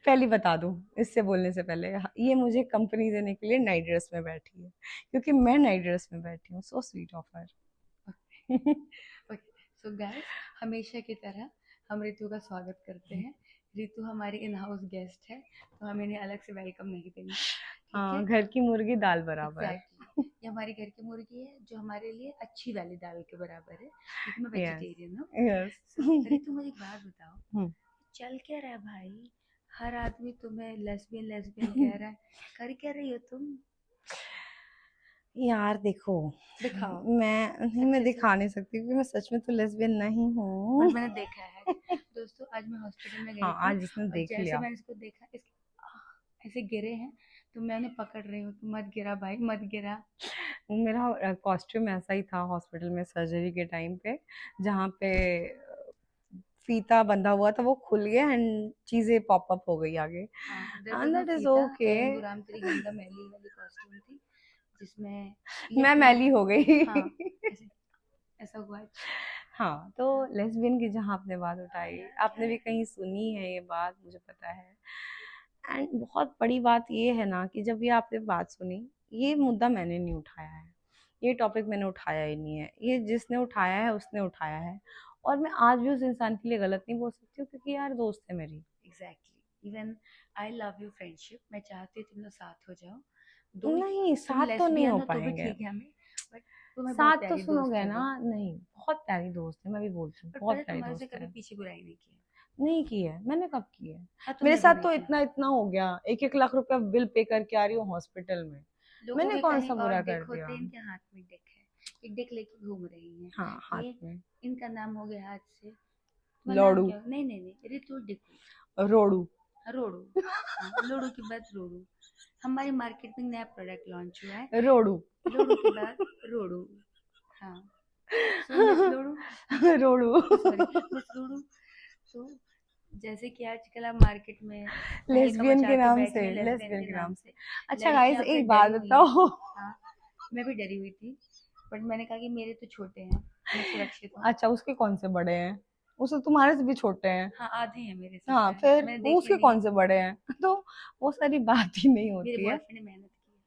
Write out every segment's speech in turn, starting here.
पहले बता दूं इससे बोलने से पहले, ये मुझे कंपनी देने के लिए नाइट ड्रेस में बैठी है, क्योंकि मैं नाइट ड्रेस में बैठी हूँ। So sweet of her. Okay, so guys, हमेशा की तरह हम रितु का स्वागत करते हैं। रितु हमारी इन हाउस गेस्ट है, तो हम इन्हें अलग से वेलकम नहीं देंगे। ठीक है। हाँ, घर की मुर्गी दाल बराबर। एग्जैक्टली, ये हमारी घर की मुर्गी है जो हमारे लिए अच्छी वाली दाल के बराबर है, क्योंकि मैं यस, वेजिटेरियन हूँ। यस। सो रितु, मुझे एक बात बताओ, चल क्या रहा है भाई? हर आदमी तुम्हें लेस्बियन लेस्बियन कह रहा है, कर क्या रही हो तुम? यार देखो, दिखाओ मैं अच्छे से। दिखा नहीं सकती क्योंकि मैं सच में तो लेस्बियन नहीं पर हूँ। मैंने देखा है। दोस्तों, आज मैं हॉस्पिटल में गई हाँ, थी, आज जिसने और देख जैसे लिया। मैंने इसको देखा, ऐसे गिरे हैं, तो मैं उन्हें पकड़ रही हूँ कि मत गिरा भाई, मत गिरा। मेरा कॉस्ट्यूम ऐसा ही था हॉस्पिटल में सर्जरी के टाइम पे, जहाँ पे फीता बंधा हुआ था वो खुल गया एंड चीजें पॉप अप हो गई आगे। हाँ, there was and no that is फीता, ओके। एंगुराम तेरी गंगा मैली वाली कॉस्ट्यूम थी, जिसमें ये मैं पूरी। मैली हो हाँ, गई। ऐसे ऐसा हुआ। अच्छा। हाँ, तो लेस्बियन की जहाँ आपने बात उठाई, आपने भी कहीं सुनी है ये बात, मुझे पता है। एंड बहुत बड़ी बात ये है ना कि जब ये आपने बात सुनी, ये मुद्दा मैंने नहीं उठाया है, ये टॉपिक मैंने उठाया ही नहीं है, ये जिसने उठाया है उसने उठाया है। और मैं आज भी उस इंसान के लिए गलत नहीं बोल सकती हूँ, क्योंकि यार दोस्त है मेरी। Exactly, even I love you friendship, मैं चाहती हूँ तुम लोग साथ हो जाओ। दो नहीं, तुम साथ तो नहीं हो लेस्बियन हो तो भी पाएंगे। ठीक है हमें, बट तुम्हें बहुत साथ तो प्यारी दोस्त सुनोगे है ना, वो। नहीं, बहुत प्यारी दोस्त है, मैं भी बोलती हूँ, पर पता बहुत है, प्यारी तुम्हारे से दोस्त कभी है। पीछे बुराई नहीं की है। नहीं की है, मैंने कब की है? हाँ, मेरे तुमने भी साथ नहीं तो की। इतना इतना हो गया, 1-1 लाख रुपया बिल पे करके आ रही हूँ हॉस्पिटल में। लोगों मैंने के कौन कहीं सा और बुरा कर डिक दिया? होते हैं, इनके हाथ में डिक है, ये डिक लेके घूम रही हैं। हाँ, हाथ ये में। इनका नाम हो गया हाथ से। तुम्हारा नाम लौड़ू। क्या हो? नहीं नहीं नहीं, ऋतु डिकू। रोड़ू। हाँ, रोड़ू। हाँ, लोड़ू के बाद रोड़ू। हमारी मार्केट में नया प्रोडक्ट लॉन्च हुआ है, रोड़ू। लोड़ू के बाद रोड़ू। हाँ। सो मिस लोड़ू, रोड़ू। सॉरी, मिस लोड़ू। तो जैसे कि आजकल आप मार्केट में तहलका लेस्बियन मचा के के नाम बैठी से, हैं लेस्बियन लेस्बियन के के नाम नाम से। से, अच्छा गाइस, लड़कियां फिर एक बात डरी हुई हैं। बताओ। हाँ, मैं भी डरी हुई थी, बट मैंने कहा कि मेरे तो छोटे हैं, मैं सुरक्षित हूँ। अच्छा, उसके कौन से बड़े हैं? उसे तुम्हारे से भी छोटे हैं। हाँ, आधे हैं मेरे से हाँ, शायद, फिर मैंने वो देखे उसके नहीं कौन है। से बड़े हैं? तो वो सारी बात ही नहीं मेरे होती है। बॉयफ्रेंड ने मेहनत की है।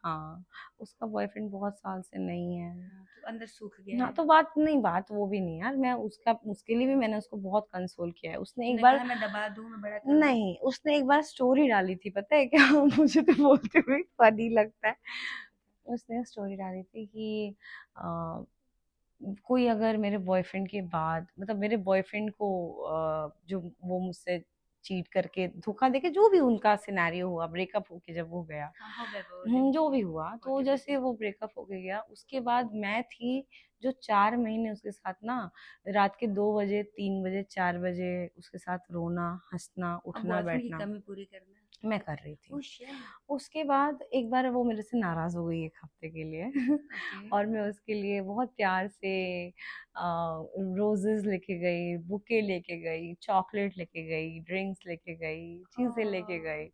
हाँ, उसका बॉयफ्रेंड बहुत साल से नहीं है। हाँ, तो अंदर सूख गया हाँ, है। तो बात नहीं, बात वो भी नहीं यार, मैं उसका उसके लिए भी मैंने उसको बहुत कंसोल किया है। उसने एक तुमने बार, कहा मैं दबा दूं, मैं बड़ा कर दूं। नहीं, उसने एक बार स्टोरी डाली थी, पता है क्या? मुझे तो बोलते हुए फनी लगता है। हाँ, मुझे भी पता उसने स्टोरी डाली थी कि कोई अगर मेरे बॉयफ्रेंड के बाद, मतलब मेरे बॉयफ्रेंड को जो वो मुझसे चीट करके धोखा देके, जो भी उनका सिनेरियो हुआ, ब्रेकअप होके जब वो गया, है। हाँ, हो गया वो दिन। जो भी हुआ, तो व्हाटएवर जैसे इट वो ब्रेकअप होके गया, उसके बाद मैं थी जो 4 महीने उसके साथ ना, रात के 2 बजे, 3 बजे, 4 बजे उसके साथ रोना, हंसना, अब उठना बॉयफ्रेंड की बैठना कमी पूरी करना है। मैं कर रही थी। Oh shit. उसके बाद एक बार वो मेरे से नाराज हो गई 1 हफ्ते के लिए। ओके। और मैं उसके लिए बहुत प्यार से रोजेस लेके गई, बुके लेके गई, चॉकलेट लेके गई, ड्रिंक्स लेके गई, चीजें लेके गई।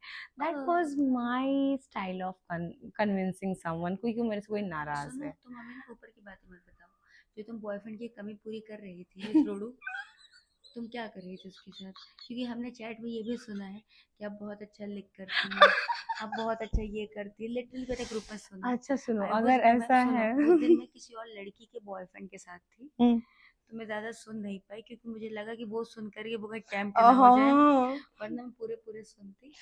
That was my style of convincing someone, क्योंकि मेरे से कोई नाराज सुनो, है। तुम हमें ना ऊपर की बातें मत बताओ। जो तुम बॉयफ्रेंड की कमी पूरी कर रही थी मिस रोडू, तुम क्या कर रही थी उसके साथ? क्योंकि हमने चैट में ये भी सुना है कि आप बहुत अच्छा लिख करती हैं, आप बहुत अच्छा ये करती है, लिटरली मैंने ग्रुप में सुना है। अच्छा सुनो, आई अगर वाज मैं ऐसा सुनो, है। उस दिन मैं किसी और लड़की के बॉयफ्रेंड के साथ थी, हम्म, तो मैं ज़्यादा सुन नहीं पाई, क्योंकि मुझे लगा कि वो सुन कर ये वो कहीं टेम्प्ट ना हो जाए, हाँ, वरना मैं पूरे पूरे सुनती।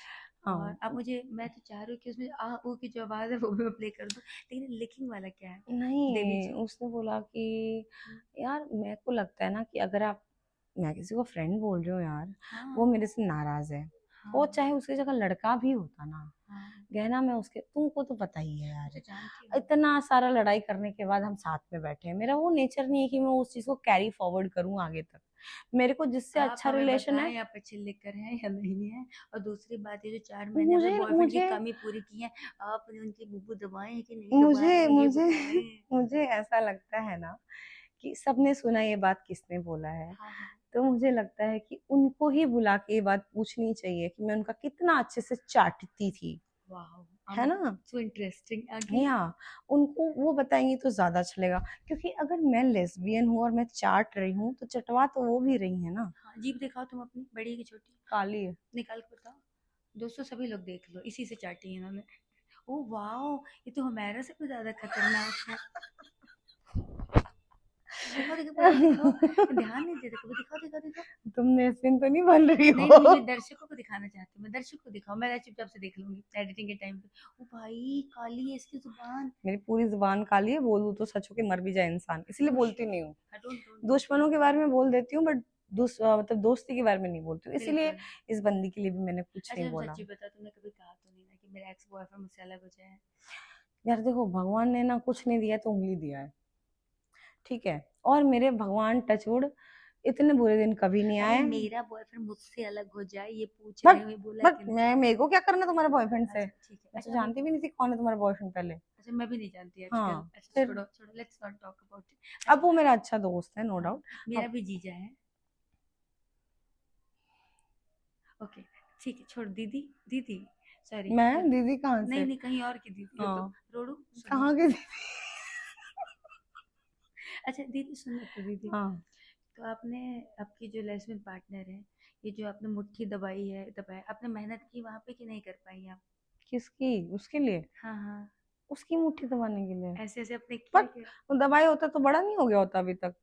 और हाँ, अब मुझे, मैं तो चाह रही हूँ कि उसमें आ ऊ की जो आवाज़ है वो भी मैं प्ले कर दूँ, लेकिन लिखिंग वाला क्या है? देवी नहीं, जी। उसने बोला कि हम्म, यार मेरे को लगता है ना कि अगर आप, मैं किसी को फ्रेंड बोल रही हूँ यार, वो हाँ मेरे से नाराज है, वो हाँ चाहे उसकी जगह लड़का भी होता ना, हाँ, गहना में उसके, तुमको तो पता ही है मैं यार, तो जानती हूँ। इतना सारा लड़ाई करने के बाद हम साथ में बैठे हैं, मेरा वो नेचर नहीं है कि मैं उस चीज को कैरी फॉरवर्ड करूँ आगे तक। मेरे को जिससे आप अच्छा हमें रिलेशन है, बताएं आप अच्छे लिखकर हैं या नहीं है। और दूसरी बात, ये जो 4 महीने अपने मुझे बॉयफ्रेंड की मुझे कमी पूरी की है, आपने उनकी बुब्बू दबाए हैं कि नहीं दबाए मुझे हैं, ये मुझे बताएं। मुझे ऐसा लगता है ना कि सबने सुना ये बात किसने बोला है, हाँ हाँ। तो मुझे लगता है कि उनको ही बुला के ये बात पूछनी चाहिए कि मैं उनका कितना अच्छे से चाटती थी, वाह, है ना? So interesting. आगे। या उनको वो बताएंगी तो ज्यादा चलेगा, क्योंकि अगर मैं लेस्बियन हूँ और मैं चाट रही हूँ, तो चटवा तो वो भी रही है ना। हाँ, जीभ दिखाओ तुम अपनी, बड़ी की छोटी, काली है। निकाल के बताओ। दोस्तों सभी लोग देख लो, इसी से चाटी है इन्होंने। ओ वाओ, ये तो हमारा से भी ज्यादा खतरनाक है। दिखाओ दिखाओ, कभी दिखाओ, ध्यान नहीं देते, कभी दिखाओ दिखाओ दिखाओ। तुम नेस्बिन तो नहीं बन रही नहीं हो? नहीं, मैं दर्शकों को दिखाना चाहती हूँ, मैं दर्शकों को दिखाऊं, मैं चुपचाप से देख लूंगी एडिटिंग के टाइम पे। ओ भाई, काली है इसकी जुबान। मेरी पूरी जुबान काली है, बोलूं तो सच हो के मर भी जाए इंसान, इसलिए बोलती नहीं हूँ। डोंट दुश्मनों के बारे में बोल देती हूँ, बट मतलब दोस्ती के बारे में नहीं बोलती हूँ, इसीलिए बिल्कुल। इस बंदी के लिए भी मैंने कुछ अच्छा नहीं तुम बोला। सच्ची बता, तुमने कभी कहा तो नहीं ना कि मेरा एक्स बॉयफ्रेंड मुझसे अलग हो जाए? यार देखो, भगवान ने ना कुछ नहीं दिया तो उंगली दिया है, ठीक है? और मेरे भगवान टचवुड इतने बुरे दिन कभी नहीं अरे आए। मेरा बॉयफ्रेंड मुझसे अलग हो जाए ये पूछ रहे बट हो, ये बोला बट कि नहीं? मैं, मेरे को क्या करना तुम्हारे बॉयफ्रेंड से? अच्छा ठीक है, मैं तो अच्छा अभी, जानती भी नहीं थी कौन है तुम्हारा बॉयफ्रेंड पहले। अच्छा मैं भी नहीं जानती आजकल। हाँ, अच्छा फिर छोड़ो छोड़ो, let's not talk about it. अब अच्छा वो मेरा अच्छा दोस्त है, नो हाँ, डाउट। मेरा अब भी जीजा है। ओके ठीक है, छोड़ दीदी, दीदी सॉरी। मैं दीदी कहाँ नहीं से? नहीं, कहीं और की दीदी हो तुम। हाँ, रोडू सुनो। कहाँ की दीदी? अच्छा दीदी सुनो तो दीदी, हाँ, तो आपने, आपकी जो लेसबियन पार्टनर है, ये जो आपने मुट्ठी दबाई है, दबाया, आपने मेहनत की वहां पे कि नहीं कर पाई आप? किसकी? उसके लिए? हाँ हाँ, उसकी मुट्ठी दबाने के लिए? ऐसे ऐसे आपने किया बट क्या? वो दवाई होता तो बड़ा नहीं हो गया होता अभी तक?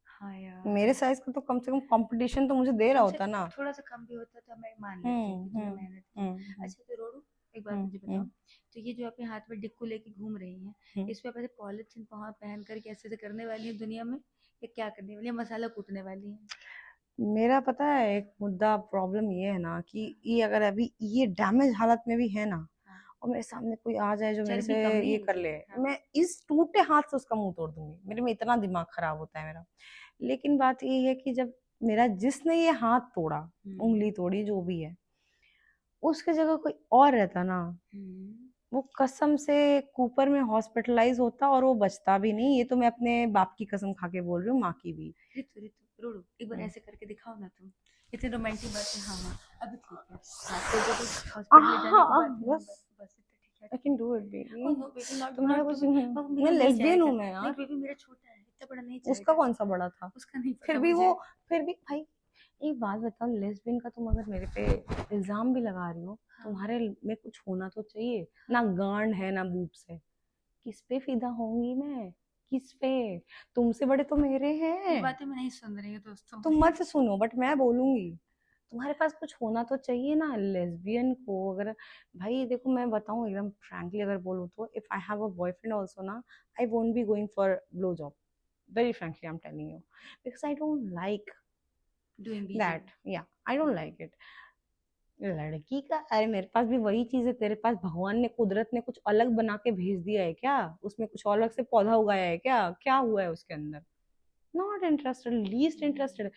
हाँ यार, मेरे साइज का तो कम से कम कंपटीशन तो मुझे दे रहा तुमसे होता ना। थोड़ा सा कम भी होता तो मैं मान लेती हूँ कि तुमने हम्म। मेहनत की। हम्म। अच्छा तो रोडू, एक बात हम्म। मुझे बताओ, हम्म। तो ये जो अपने हाथ में डिक्कू लेके घूम रही हैं, हम्म। इस पे आप ऐसे पॉलिथीन पहन करके ऐसे ऐसे करने वाली है दुनिया में, या क्या करने वाली है, मसाला कूटने वाली है? मेरा पता है एक मुद्दा, प्रॉब्लम ये है ना कि ये अगर अभी ये डैमेज हालत में भी है ना, हाँ, और मेरे सामने कोई आ जाए जो मेरे से चर्बी कम नहीं ये है कर ये। ले, हाँ मैं इस टूटे हाथ से उसका मुंह तोड़ दूंगी। मेरे में इतना दिमाग खराब होता है मेरा। लेकिन बात ये है कि जब मेरा जिसने ये हाथ तोड़ा, हम्म उंगली तोड़ी, जो भी है, उसके जगह कोई और रहता ना, हम्म। वो कसम से कूपर में हॉस्पिटलाइज होता और वो बचता भी नहीं। ये तो मैं अपने बाप की कसम खा के बोल रही हूँ, माँ की भी। रितु रितु रोडू, एक बार हम्म। ऐसे करके दिखाओ ना तुम, इतनी रोमांटिक बात है। हाँ हाँ, अभी ठीक है। हाँ तो जब हॉस्पिटल ले जाने की बात है, हाँ बस, बस बस इतना ठीक है, आई ठीक कैन है। Do it baby. Oh no baby, not तुम्हारा नॉट टू कुछ मच, नहीं। वो मैं मेरा नहीं लेस्बियन जाएगा। हूँ मैं नहीं यार। बेबी, मेरा छोटा है, इतना बड़ा नहीं उसका जाएगा। कौन सा बड़ा था? उसका नहीं फिर पता भी वो, मुझे। फिर भी भाई, एक बात बताओ, लेस्बियन का तुम अगर मेरे पे इल्जाम भी लगा रही हो, हाँ तुम्हारे में कुछ होना तो चाहिए हाँ, ना। गांड है ना बूब्स है। किस पे फिदा होंगी मैं? किस पे? तुमसे बड़े तो मेरे ये हैं। बातें मैं नहीं सुन रही हूँ दोस्तों। तुम मत सुनो, बट मैं बोलूंगी। तुम्हारे पास कुछ होना तो चाहिए ना लेस्बियन को। अगर, भाई देखो, मैं बताऊं एकदम फ्रैंकली अगर बोलूं तो, if I have a boyfriend also ना, I won't be going for blow job. Very frankly I am telling you, because I don't like doing BB. That. Yeah, I don't like it. लड़की का, अरे मेरे पास भी वही चीज है तेरे पास। भगवान ने, कुदरत ने कुछ अलग बना के भेज दिया है क्या? उसमें कुछ अलग से पौधा उगाया है क्या? क्या हुआ है उसके अंदर? Not interested, least interested.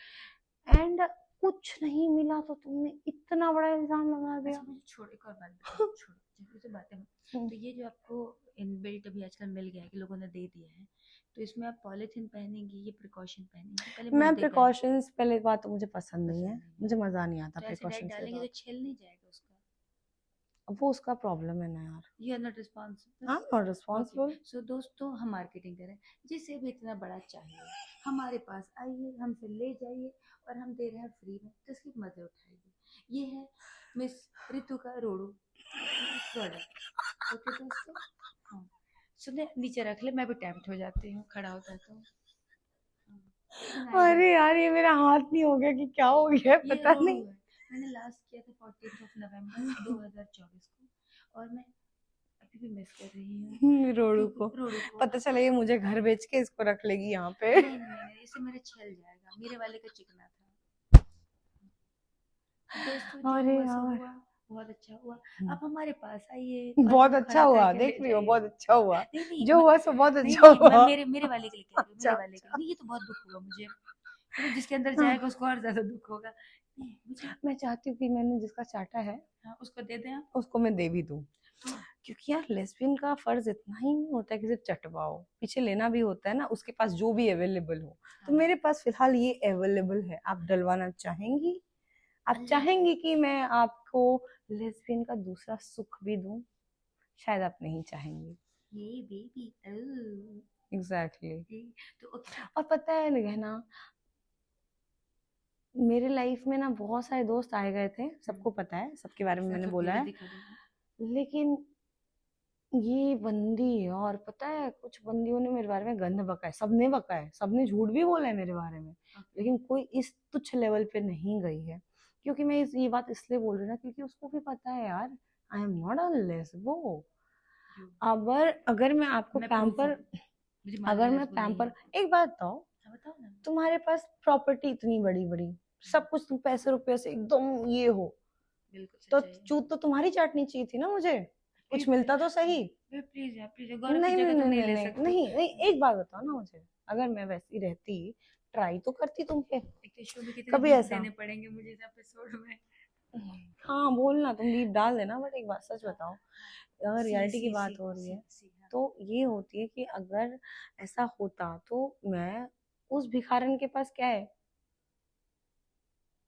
And कुछ नहीं मिला तो तुमने इतना बड़ा इल्जाम लगा अच्छा दिया। मुझे छोड़, एक और बात बताओ, छोड़ो जल्दी से बातें मत। हम्म। तो ये जो आपको इनबिल्ट अभी आजकल मिल गया है कि लोगों ने दे दिया है, तो इसमें आप पॉलीथीन पहनेंगी, ये प्रिकॉशन पहनेंगी, पहले मैं मुद्दे पे आए। प्रिकॉशंस, पहले बात तो मुझे पसंद नहीं है, पसंद नहीं है, मुझे मजा नहीं आता तो एसिडाइट प्रिकॉशंस के डालेंगे साथ। तो छिल नहीं जाएगा उसका? अब वो उसका प्रॉब्लम है ना यार। You are not responsible. हाँ, नॉट ओके, रिस्पॉन्सिबल। सो दोस्तों हम मार्केटिंग करें, जिसे भी इतना बड़ा चाहिए हमारे पास आइए, हमसे ले जाइए, और हम दे रहे हैं फ्री में, तो इसकी मजे उठाइए। ये है मिस रितु का रोडू प्रोडक्ट। ओके दोस्तों, हाँ सुने, नीचे रख ले, मैं भी टेम्प्ट हो जाती हूँ खड़ा होता है तो। हाँ, लेकिन आइडिया, अरे यार, ये मेरा हाथ नहीं हो गया कि क्या हो गया है, ये पता रोडू नहीं। है। मैंने लास्ट किया था 14 नवंबर 2024 को, और मैं अभी भी मिस कर रही हूँ, रोड़ू क्योंकि को रोडू को। पता चला ये मुझे घर बेच के इसको रख लेगी यहाँ पे। नहीं नहीं नहीं, इससे मेरे छल जाएगा, मेरे वाले का चिकना था। तो दोस्तों जो अरे हुआ सो यार। हुआ, बहुत अच्छा हुआ। आप हमारे पास आइए और बहुत सब अच्छा खड़ा हुआ, करके ले देख रही हो, जाइए। बहुत अच्छा हुआ। नहीं नहीं जो हुआ सो बहुत नहीं अच्छा नहीं, मैं हुआ। मेरे मेरे वाले के लिए कह रही हूँ, अच्छा, मेरे वाले के लिए अच्छा। नहीं, ये तो बहुत दुख हुआ मुझे, मतलब जिसके अंदर हाँ, जाएगा उसको और ज्यादा दुख होगा। नहीं मुझे, मैं चाहती हूँ कि मैंने जिसका चाटा है हाँ उसको दे दें आप। उसको मैं दे भी दूँ। हाँ क्योंकि यार लेस्बियन का फर्ज इतना ही नहीं होता है कि सिर्फ चटवाओ, पीछे लेना भी होता है ना, उसके पास जो भी अवेलेबल हो। तो हाँ, मेरे पास फिलहाल ये अवेलेबल है, आप डलवाना चाहेंगी? आप अल्लाह चाहेंगी कि मैं आपको लेस्बियन का दूसरा सुख भी दूं? शायद आप नहीं चाहेंगी। ये बेबी। Exactly exactly. तो ओके। और पता है गहना, मेरे लाइफ में ना बहुत सारे दोस्त आए गए थे, सबको पता है, सबके बारे में मैंने बोला है, दिखा दूंगा। लेकिन ये बंदी, और पता है कुछ बंदियों ने मेरे बारे में गंद बका है, सबने बका है, सबने झूठ भी बोला है मेरे बारे में, लेकिन कोई इस तुच्छ लेवल पे नहीं गई है। क्योंकि मैं ये बात इसलिए बोल रही हूँ ना, क्योंकि उसको भी पता है यार, आई एम नॉट अ लेस्बो। अगर अगर मैं आपको मैं प्रूफ पैम्पर, हूँ, मुझे मालूम अगर है मैं इसको नहीं पैम्पर, है। एक बात बताओ, हाँ, बताओ ना। तुम्हारे पास प्रॉपर्टी इतनी बड़ी बड़ी, सब कुछ, तुम पैसे रुपए से एकदम ये हो, बिल्कुल तो सच्चाई है। चूत तो तुम्हारी चाटनी चाहिए थी ना मुझे, कुछ प्लीज मिलता तो सही। प्लीज यार, प्लीज गौरव की नहीं नहीं जगह तुम नहीं नहीं नहीं ले नहीं सकते। नहीं नहीं, एक बात बताओ ना मुझे, अगर मैं वैसी रहती, ट्राई तो करती तुम पे एक तो शो में कितने कभी बीप ऐसा। देने पड़ेंगे मुझे इस एपिसोड में। हाँ बोलना, तुम बीप डाल देना, बट एक बात सच बताओ, अगर सी रियलिटी की सी बात सी हो रही सी है, सी हाँ। तो ये होती है कि अगर ऐसा होता तो मैं, उस भिखारन के पास क्या है,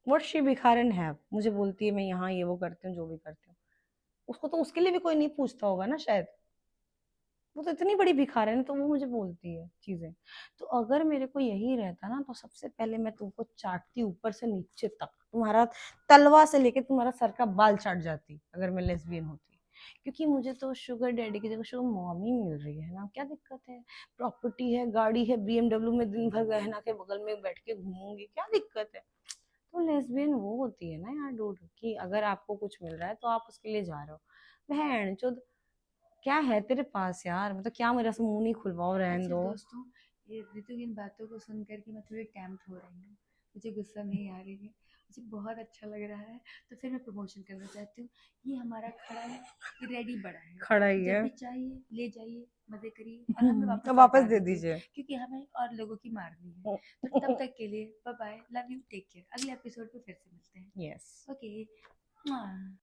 व्हाट शी भिखारन है, मुझे बोलती है मैं यहाँ ये वो करती हूँ, जो भी करती हूँ, उसको तो उसके लिए भी कोई नहीं पूछता होगा ना शायद, वो तो इतनी बड़ी भिखारन है, तो वो मुझे बोलती है चीजें। तो अगर मेरे को यही रहता ना, तो सबसे पहले मैं तुमको चाटती ऊपर से नीचे तक, तुम्हारा तलवा से लेके तुम्हारा सर का बाल चाट जाती, अगर मैं लेस्बियन होती। क्योंकि मुझे तो शुगर डैडी की जगह शुगर मॉमी मिल रही है ना, क्या दिक्कत है, प्रॉपर्टी है, गाड़ी है, बीएमडब्ल्यू में दिन भर गहना के बगल में बैठ के घूमूंगी, क्या दिक्कत है। तो लेस्बियन वो होती है ना यार डूड, कि अगर आपको कुछ मिल रहा है तो आप उसके लिए जा रहे हो। बहन चोद, क्या है तेरे पास यार, मतलब क्या, मेरा से मुंह नहीं खुलवाओ, रहने अच्छा दो। दोस्तों, ये ऋतु की इन बातों को सुन करके मैं थोड़ी टेम्प्ट हो रही हूँ, मुझे गुस्सा नहीं आ रही है, मुझे बहुत अच्छा लग रहा है। तो फिर मैं प्रमोशन करना चाहती हूँ, ये हमारा खड़ा है, ये रेडी बड़ा है, खड़ा ही जब है। भी चाहिए ले जाइए, मज़े करिए और हमें अब वापस वापस लौटा दे दीजिए, दीजिए। क्योंकि हमें और लोगों की मारनी है। तो तब तक के लिए bye bye, love you, take care, अगले एपिसोड पे फिर से मिलते हैं। यस। ओके।